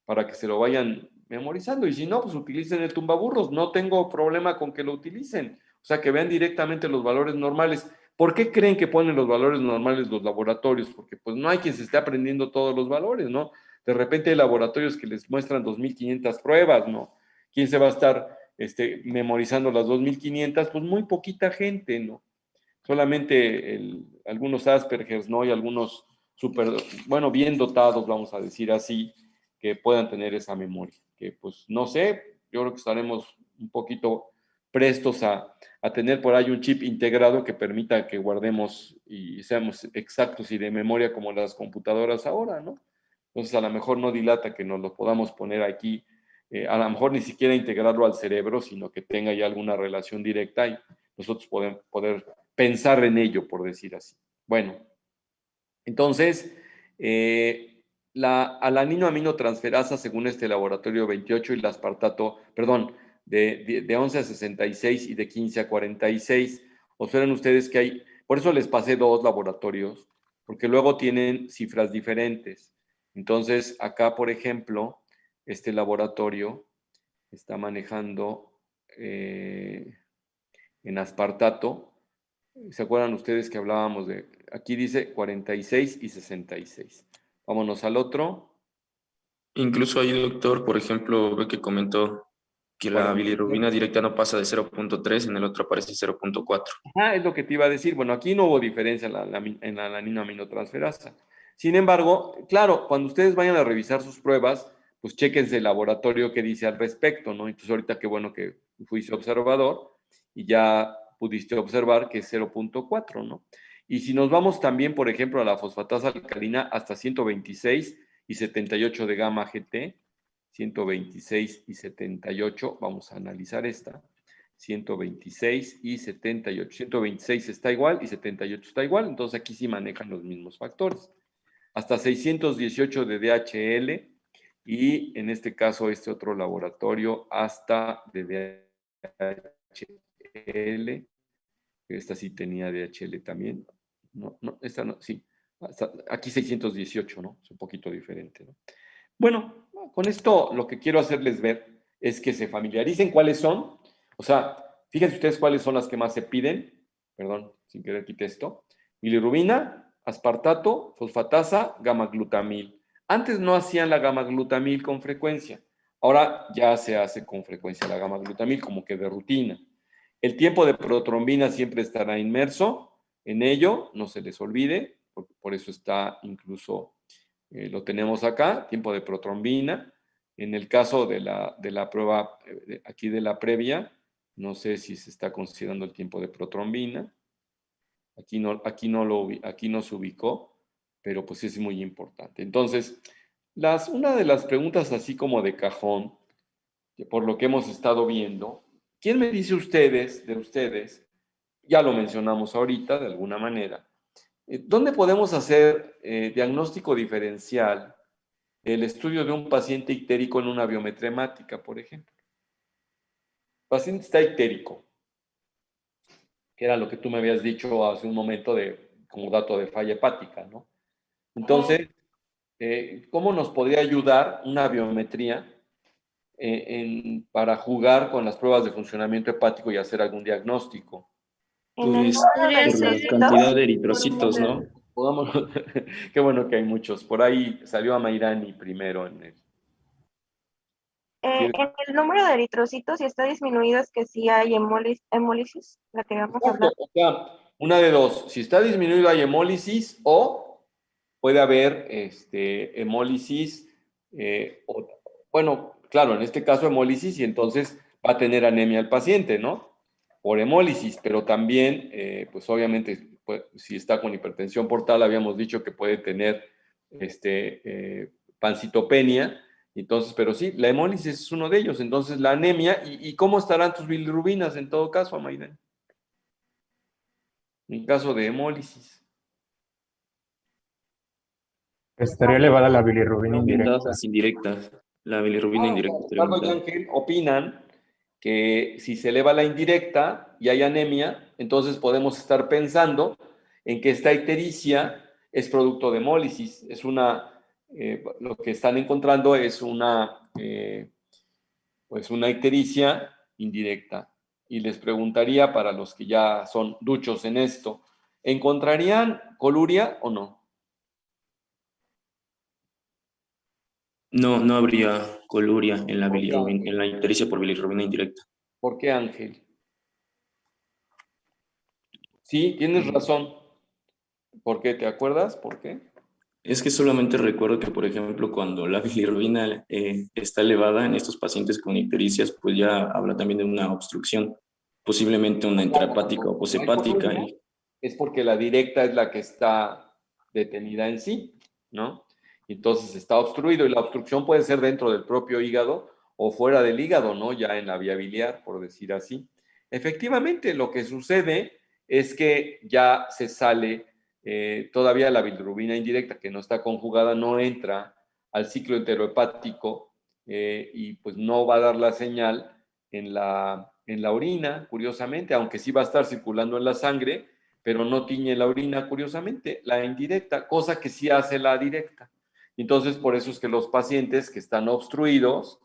para que se lo vayan memorizando. Y si no, pues utilicen el tumbaburros. No tengo problema con que lo utilicen. O sea, que vean directamente los valores normales. ¿Por qué creen que ponen los valores normales los laboratorios? Porque pues no hay quien se esté aprendiendo todos los valores, ¿no? De repente hay laboratorios que les muestran 2.500 pruebas, ¿no? ¿Quién se va a estar memorizando las 2.500? Pues muy poquita gente, ¿no? Solamente algunos Aspergers, ¿no? Y algunos bien dotados, vamos a decir así, que puedan tener esa memoria. Que pues no sé, yo creo que estaremos un poquito prestos a tener por ahí un chip integrado que permita que guardemos y seamos exactos y de memoria como las computadoras ahora, ¿no? Entonces a lo mejor no dilata que nos lo podamos poner aquí, a lo mejor ni siquiera integrarlo al cerebro, sino que tenga ya alguna relación directa y nosotros poder pensar en ello, por decir así. Bueno, entonces, la alaninoaminotransferasa, según este laboratorio 28, y la aspartato, perdón, de 11 a 66 y de 15 a 46. Observen ustedes que hay, por eso les pasé 2 laboratorios, porque luego tienen cifras diferentes. Entonces, acá, por ejemplo, este laboratorio está manejando en aspartato. ¿Se acuerdan ustedes que hablábamos de, aquí dice 46 y 66? Vámonos al otro. Incluso ahí, doctor, por ejemplo, ve que comentó que la bilirrubina directa no pasa de 0.3, en el otro aparece 0.4. Es lo que te iba a decir. Bueno, aquí no hubo diferencia en la alaninoaminotransferasa. Sin embargo, claro, cuando ustedes vayan a revisar sus pruebas, pues chéquense el laboratorio que dice al respecto, ¿no? Entonces ahorita qué bueno que fuiste observador y ya pudiste observar que es 0.4, ¿no? Y si nos vamos también, por ejemplo, a la fosfatasa alcalina hasta 126 y 78 de gamma GT, 126 y 78, vamos a analizar esta, 126 y 78. 126 está igual y 78 está igual, entonces aquí sí manejan los mismos factores. Hasta 618 de DHL y en este caso este otro laboratorio hasta de DHL. Esta sí tenía DHL también. No, esta no, sí. Aquí 618, ¿no? Es un poquito diferente, ¿no? Bueno, con esto lo que quiero hacerles ver es que se familiaricen cuáles son. O sea, fíjense ustedes cuáles son las que más se piden. Perdón, sin querer quité esto. Bilirrubina, aspartato, fosfatasa, gamma-glutamil. Antes no hacían la gamma-glutamil con frecuencia. Ahora ya se hace con frecuencia la gamma-glutamil como que de rutina. El tiempo de protrombina siempre estará inmerso en ello, no se les olvide, por eso está incluso, lo tenemos acá, tiempo de protrombina. En el caso de la prueba, aquí de la previa, no sé si se está considerando el tiempo de protrombina. Aquí no se ubicó, pero pues es muy importante. Entonces, una de las preguntas así como de cajón, que por lo que hemos estado viendo, ¿quién me dice de ustedes, ya lo mencionamos ahorita de alguna manera, ¿dónde podemos hacer diagnóstico diferencial el estudio de un paciente ictérico en una biometría hemática, por ejemplo? El paciente está ictérico, que era lo que tú me habías dicho hace un momento como dato de falla hepática, ¿no? Entonces, ¿cómo nos podría ayudar una biometría para jugar con las pruebas de funcionamiento hepático y hacer algún diagnóstico? Pues por la cantidad de eritrocitos, ¿no? Qué bueno que hay muchos. Por ahí salió a Mairani primero en En el número de eritrocitos, si está disminuido, es que sí hay hemólisis, la que vamos a hablar. O sea, una de dos. Si está disminuido hay hemólisis o puede haber hemólisis, bueno, claro, en este caso hemólisis y entonces va a tener anemia el paciente, ¿no? Por hemólisis, pero también, pues obviamente, pues, si está con hipertensión portal, habíamos dicho que puede tener pancitopenia, entonces, pero sí, la hemólisis es uno de ellos, entonces la anemia, ¿y cómo estarán tus bilirrubinas en todo caso, Amaiden? En caso de hemólisis. Estaría elevada la bilirrubina indirecta. Las indirectas. La bilirrubina indirecta estaría Ricardo y aumentada. Ángel opinan que si se eleva la indirecta y hay anemia, entonces podemos estar pensando en que esta ictericia es producto de hemólisis. Es lo que están encontrando es pues una ictericia indirecta. Y les preguntaría para los que ya son duchos en esto, ¿encontrarían coluria o no? No, no habría coluria en la bilirrubina, en la ictericia por bilirrubina indirecta. ¿Por qué, Ángel? Sí, tienes razón. ¿Por qué? ¿Te acuerdas? ¿Por qué? Es que solamente recuerdo que, por ejemplo, cuando la bilirrubina está elevada en estos pacientes con ictericias, pues ya habla también de una obstrucción, posiblemente una intrahepática o poshepática. Es porque la directa es la que está detenida en sí, ¿no? Entonces está obstruido y la obstrucción puede ser dentro del propio hígado o fuera del hígado, ¿no? Ya en la vía biliar, por decir así. Efectivamente, lo que sucede es que ya se sale todavía la bilirrubina indirecta que no está conjugada, no entra al ciclo enterohepático y pues no va a dar la señal en la orina, curiosamente, aunque sí va a estar circulando en la sangre, pero no tiñe la orina, curiosamente, la indirecta, cosa que sí hace la directa. Entonces, por eso es que los pacientes que están obstruidos,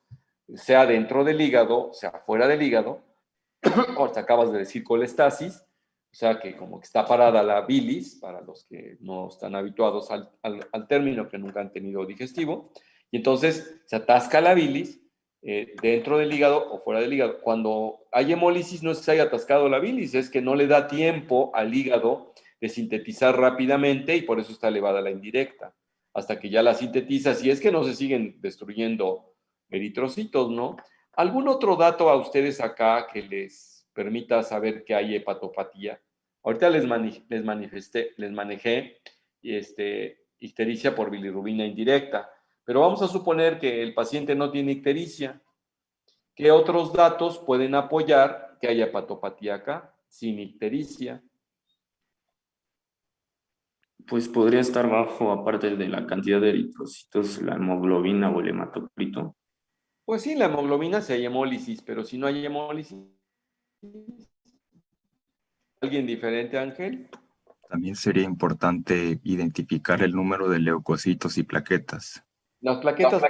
sea dentro del hígado, sea fuera del hígado, ahorita acabas de decir colestasis, o sea que como que está parada la bilis, para los que no están habituados al término, que nunca han tenido digestivo, y entonces se atasca la bilis dentro del hígado o fuera del hígado. Cuando hay hemólisis no es que se haya atascado la bilis, es que no le da tiempo al hígado de sintetizar rápidamente y por eso está elevada la indirecta, hasta que ya la sintetiza, si es que no se siguen destruyendo eritrocitos, ¿no? ¿Algún otro dato a ustedes acá que les permita saber que hay hepatopatía? Ahorita les manejé ictericia por bilirrubina indirecta, pero vamos a suponer que el paciente no tiene ictericia. ¿Qué otros datos pueden apoyar que haya hepatopatía acá sin ictericia? Pues podría estar bajo, aparte de la cantidad de eritrocitos, la hemoglobina o el hematocrito. Pues sí, la hemoglobina si hay hemólisis, pero si no hay hemólisis. ¿Alguien diferente, Ángel? También sería importante identificar el número de leucocitos y plaquetas. Las plaquetas,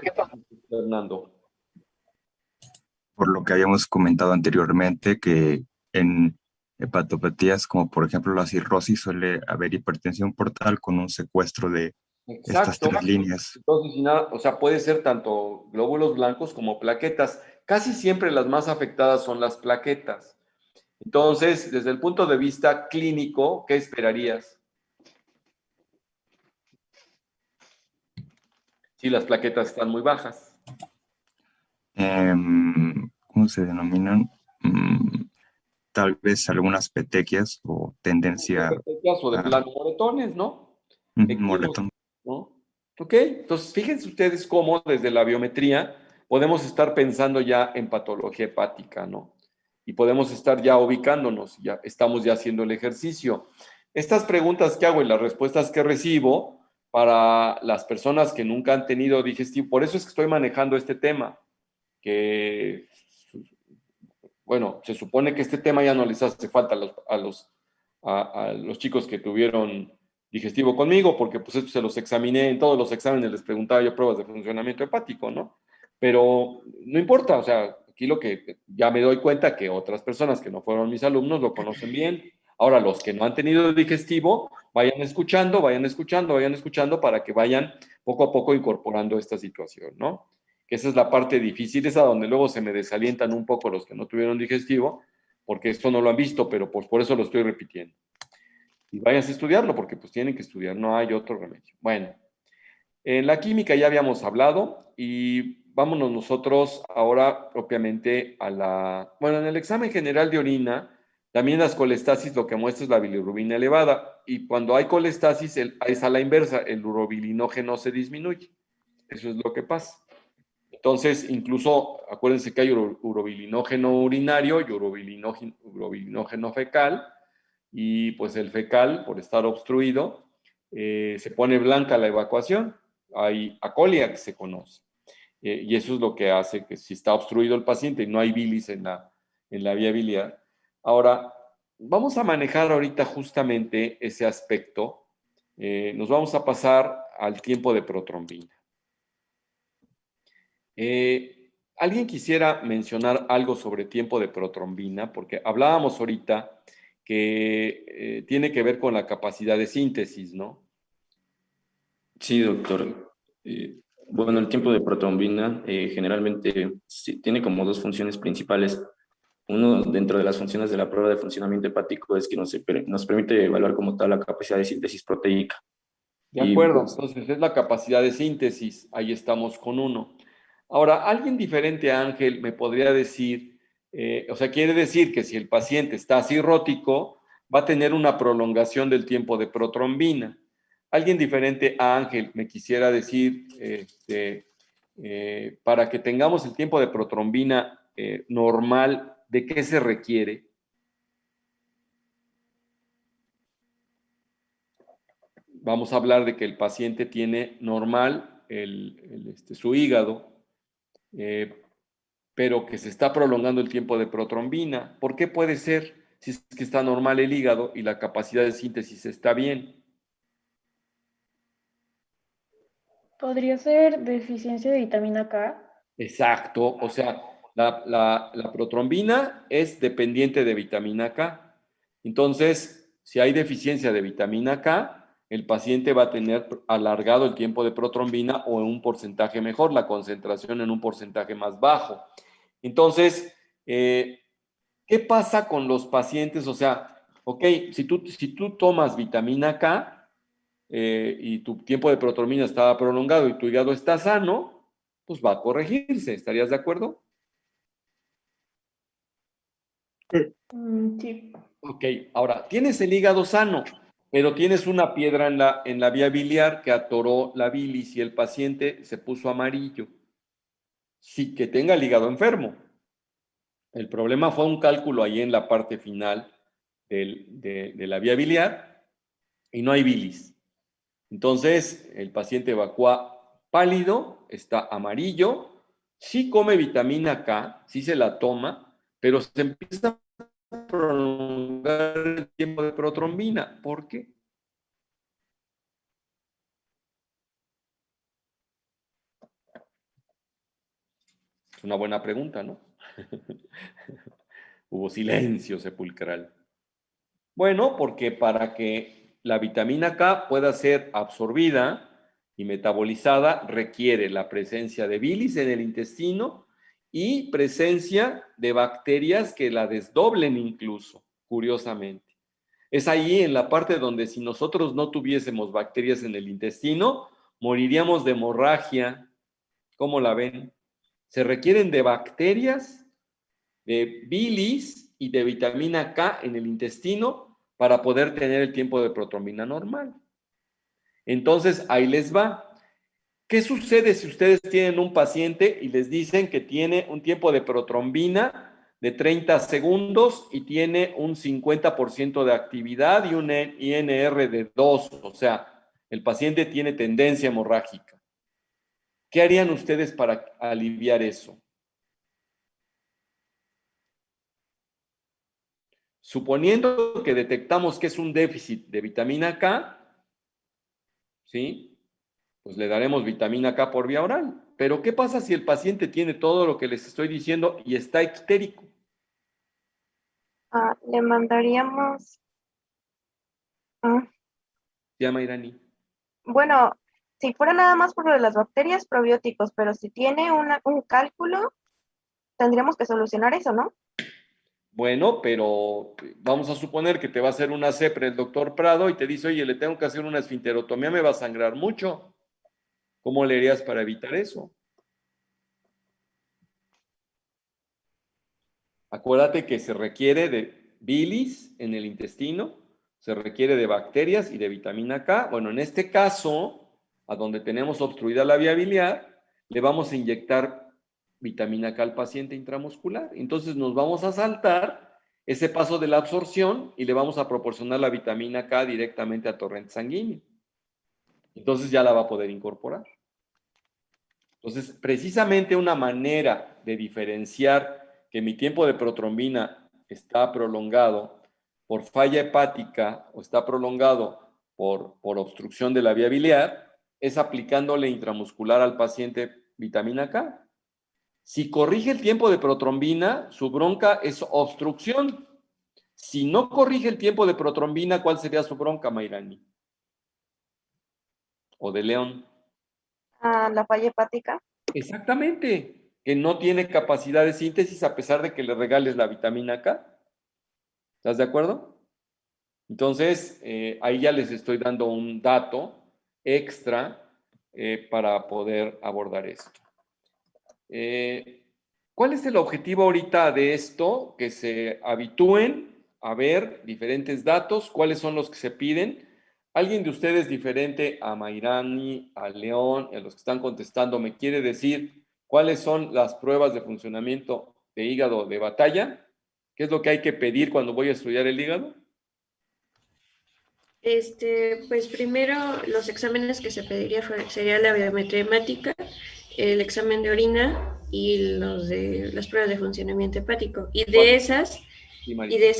Fernando. Por lo que habíamos comentado anteriormente, que en hepatopatías como por ejemplo la cirrosis suele haber hipertensión portal con un secuestro de estas tres líneas. Entonces, o sea, puede ser tanto glóbulos blancos como plaquetas. Casi siempre las más afectadas son las plaquetas. Entonces, desde el punto de vista clínico, ¿qué esperarías? Si las plaquetas están muy bajas. ¿Cómo se denominan? Tal vez algunas petequias o tendencia... Petequias o de plano moretones, ¿no? Moretón. ¿No? Ok, entonces fíjense ustedes cómo desde la biometría podemos estar pensando ya en patología hepática, ¿no? Y podemos estar ya ubicándonos, ya estamos ya haciendo el ejercicio. Estas preguntas que hago y las respuestas que recibo para las personas que nunca han tenido digestivo, por eso es que estoy manejando este tema, que, bueno, se supone que este tema ya no les hace falta a los chicos que tuvieron digestivo conmigo, porque pues esto se los examiné, en todos los exámenes les preguntaba yo pruebas de funcionamiento hepático, ¿no? Pero no importa, o sea, aquí lo que ya me doy cuenta que otras personas que no fueron mis alumnos lo conocen bien. Ahora, los que no han tenido digestivo, vayan escuchando para que vayan poco a poco incorporando esta situación, ¿no? que esa es la parte difícil, esa donde luego se me desalientan un poco los que no tuvieron digestivo, porque esto no lo han visto, pero pues por eso lo estoy repitiendo. Y váyanse a estudiarlo, porque pues tienen que estudiar, no hay otro remedio. Bueno, en la química ya habíamos hablado y vámonos nosotros ahora propiamente a la... Bueno, en el examen general de orina, también las colestasis lo que muestra es la bilirrubina elevada y cuando hay colestasis es a la inversa, el urobilinógeno se disminuye. Eso es lo que pasa. Entonces, incluso acuérdense que hay urobilinógeno urinario y urobilinógeno fecal y pues el fecal, por estar obstruido, se pone blanca la evacuación. Hay acolia que se conoce. Y eso es lo que hace que si está obstruido el paciente y no hay bilis en la vía biliar. Ahora, vamos a manejar ahorita justamente ese aspecto. Nos vamos a pasar al tiempo de protrombina. ¿Alguien quisiera mencionar algo sobre tiempo de protrombina? Porque hablábamos ahorita que tiene que ver con la capacidad de síntesis, ¿no? Sí, doctor. Bueno, el tiempo de protrombina generalmente tiene como dos funciones principales. Uno, dentro de las funciones de la prueba de funcionamiento hepático, es que nos permite evaluar como tal la capacidad de síntesis proteica. De Y acuerdo, pues, entonces es la capacidad de síntesis, ahí estamos con uno. Ahora, alguien diferente a Ángel me podría decir, o sea, quiere decir que si el paciente está cirrótico, va a tener una prolongación del tiempo de protrombina. Alguien diferente a Ángel me quisiera decir, para que tengamos el tiempo de protrombina normal, ¿de qué se requiere? Vamos a hablar de que el paciente tiene normal su hígado, pero que se está prolongando el tiempo de protrombina. ¿Por qué puede ser si es que está normal el hígado y la capacidad de síntesis está bien? ¿Podría ser deficiencia de vitamina K? Exacto, o sea, la protrombina es dependiente de vitamina K. Entonces, si hay deficiencia de vitamina K, el paciente va a tener alargado el tiempo de protrombina o en un porcentaje mejor, la concentración en un porcentaje más bajo. Entonces, ¿qué pasa con los pacientes? O sea, ok, si tú tomas vitamina K y tu tiempo de protrombina está prolongado y tu hígado está sano, pues va a corregirse. ¿Estarías de acuerdo? Sí. Ok, ahora, tienes el hígado sano, pero tienes una piedra en la vía biliar que atoró la bilis y el paciente se puso amarillo. Sí que tenga el hígado enfermo. El problema fue un cálculo ahí en la parte final de la vía biliar y no hay bilis. Entonces, el paciente evacúa pálido, está amarillo, sí come vitamina K, sí se la toma, pero se empieza a prolongar el tiempo de protrombina. ¿Por qué? Es una buena pregunta, ¿no? Hubo silencio sepulcral. Bueno, porque para que la vitamina K pueda ser absorbida y metabolizada requiere la presencia de bilis en el intestino y presencia de bacterias que la desdoblen incluso, curiosamente. Es ahí en la parte donde si nosotros no tuviésemos bacterias en el intestino, moriríamos de hemorragia. ¿Cómo la ven? Se requieren de bacterias, de bilis y de vitamina K en el intestino para poder tener el tiempo de protrombina normal. Entonces, ahí les va. ¿Qué sucede si ustedes tienen un paciente y les dicen que tiene un tiempo de protrombina de 30 segundos y tiene un 50% de actividad y un INR de 2? O sea, el paciente tiene tendencia hemorrágica. ¿Qué harían ustedes para aliviar eso? Suponiendo que detectamos que es un déficit de vitamina K, ¿sí? Pues le daremos vitamina K por vía oral. Pero ¿qué pasa si el paciente tiene todo lo que les estoy diciendo y está ictérico? Le mandaríamos, Se llama Irani. bueno, Si fuera nada más por lo de las bacterias, probióticos, pero si tiene un cálculo, tendríamos que solucionar eso, ¿no? Bueno, pero vamos a suponer que te va a hacer una CEPRE el doctor Prado y te dice, oye, le tengo que hacer una esfinterotomía, me va a sangrar mucho. ¿Cómo le harías para evitar eso? Acuérdate que se requiere de bilis en el intestino, se requiere de bacterias y de vitamina K. Bueno, en este caso, a donde tenemos obstruida la vía biliar, le vamos a inyectar vitamina K al paciente intramuscular. Entonces nos vamos a saltar ese paso de la absorción y le vamos a proporcionar la vitamina K directamente a torrente sanguíneo. Entonces ya la va a poder incorporar. Entonces, precisamente una manera de diferenciar que mi tiempo de protrombina está prolongado por falla hepática o está prolongado por obstrucción de la vía biliar es aplicándole intramuscular al paciente vitamina K. Si corrige el tiempo de protrombina, su bronca es obstrucción. Si no corrige el tiempo de protrombina, ¿cuál sería su bronca, Mayrani? ¿O de León? La falla hepática. Exactamente, que no tiene capacidad de síntesis a pesar de que le regales la vitamina K. ¿Estás de acuerdo? Entonces, ahí ya les estoy dando un dato extra para poder abordar esto. ¿Cuál es el objetivo ahorita de esto? Que se habitúen a ver diferentes datos, cuáles son los que se piden. ¿Alguien de ustedes diferente a Mayrani, a León, a los que están contestando, me quiere decir cuáles son las pruebas de funcionamiento de hígado de batalla? ¿Qué es lo que hay que pedir cuando voy a estudiar el hígado? Pues primero los exámenes que se pediría sería la biometría hemática, el examen de orina y los de las pruebas de funcionamiento hepático. Y de esas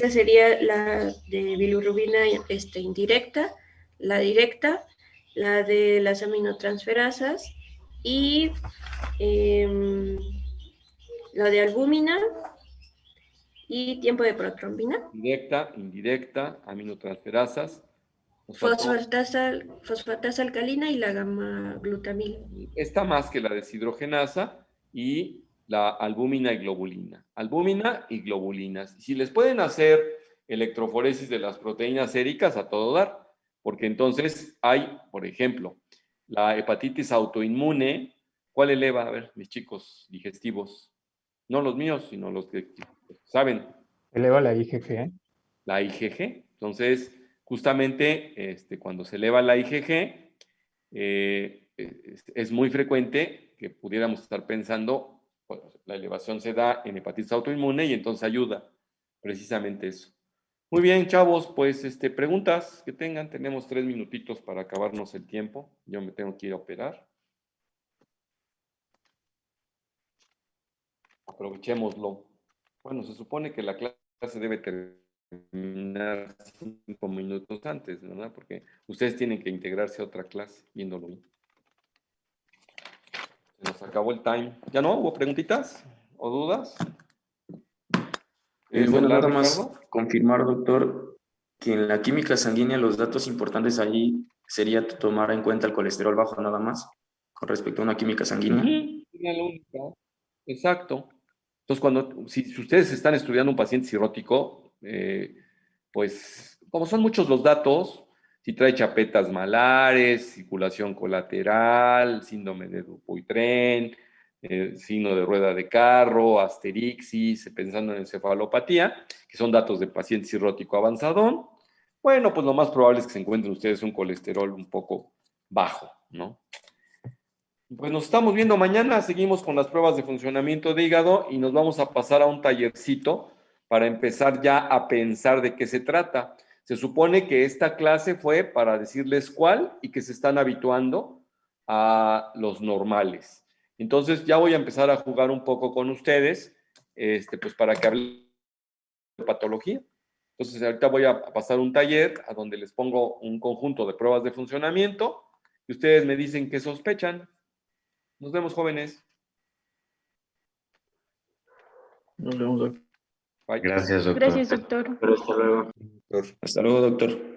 sería la de bilirrubina indirecta, la directa, la de las aminotransferasas y la de albúmina y tiempo de protrombina. Directa, indirecta, aminotransferasas. Fosfatasa alcalina y la gamma-glutamina. Esta más que la deshidrogenasa y la albúmina y globulina. Albúmina y globulinas. Si les pueden hacer electroforesis de las proteínas séricas, a todo dar, porque entonces hay, por ejemplo, la hepatitis autoinmune. ¿Cuál eleva? A ver, mis chicos digestivos. No los míos, sino los que saben. Eleva la IgG. La IgG. Entonces, justamente cuando se eleva la IgG, es muy frecuente que pudiéramos estar pensando, pues, la elevación se da en hepatitis autoinmune y entonces ayuda precisamente eso. Muy bien, chavos, pues preguntas que tengan. Tenemos 3 minutitos para acabarnos el tiempo. Yo me tengo que ir a operar. Aprovechémoslo. Bueno, se supone que la clase debe terminar 5 minutos antes, ¿verdad? Porque ustedes tienen que integrarse a otra clase viéndolo bien. Se nos acabó el time. ¿Ya no? ¿Hubo preguntitas o dudas? Bueno, nada más confirmar, doctor, que en la química sanguínea los datos importantes ahí sería tomar en cuenta el colesterol bajo nada más, con respecto a una química sanguínea. Exacto. Entonces, si ustedes están estudiando un paciente cirrótico, pues como son muchos los datos, si trae chapetas malares, circulación colateral, síndrome de Dupuytren, signo de rueda de carro, asterixis, pensando en encefalopatía, que son datos de paciente cirrótico avanzadón, bueno, pues lo más probable es que se encuentren ustedes un colesterol un poco bajo, ¿no? Pues nos estamos viendo mañana, seguimos con las pruebas de funcionamiento de hígado y nos vamos a pasar a un tallercito para empezar ya a pensar de qué se trata. Se supone que esta clase fue para decirles cuál y que se están habituando a los normales. Entonces ya voy a empezar a jugar un poco con ustedes, pues para que hablen de patología. Entonces ahorita voy a pasar un taller a donde les pongo un conjunto de pruebas de funcionamiento y ustedes me dicen qué sospechan. Nos vemos, jóvenes. Nos vemos, doctor. Bye. Gracias, doctor. Gracias, doctor. Pero hasta luego. Hasta luego, doctor.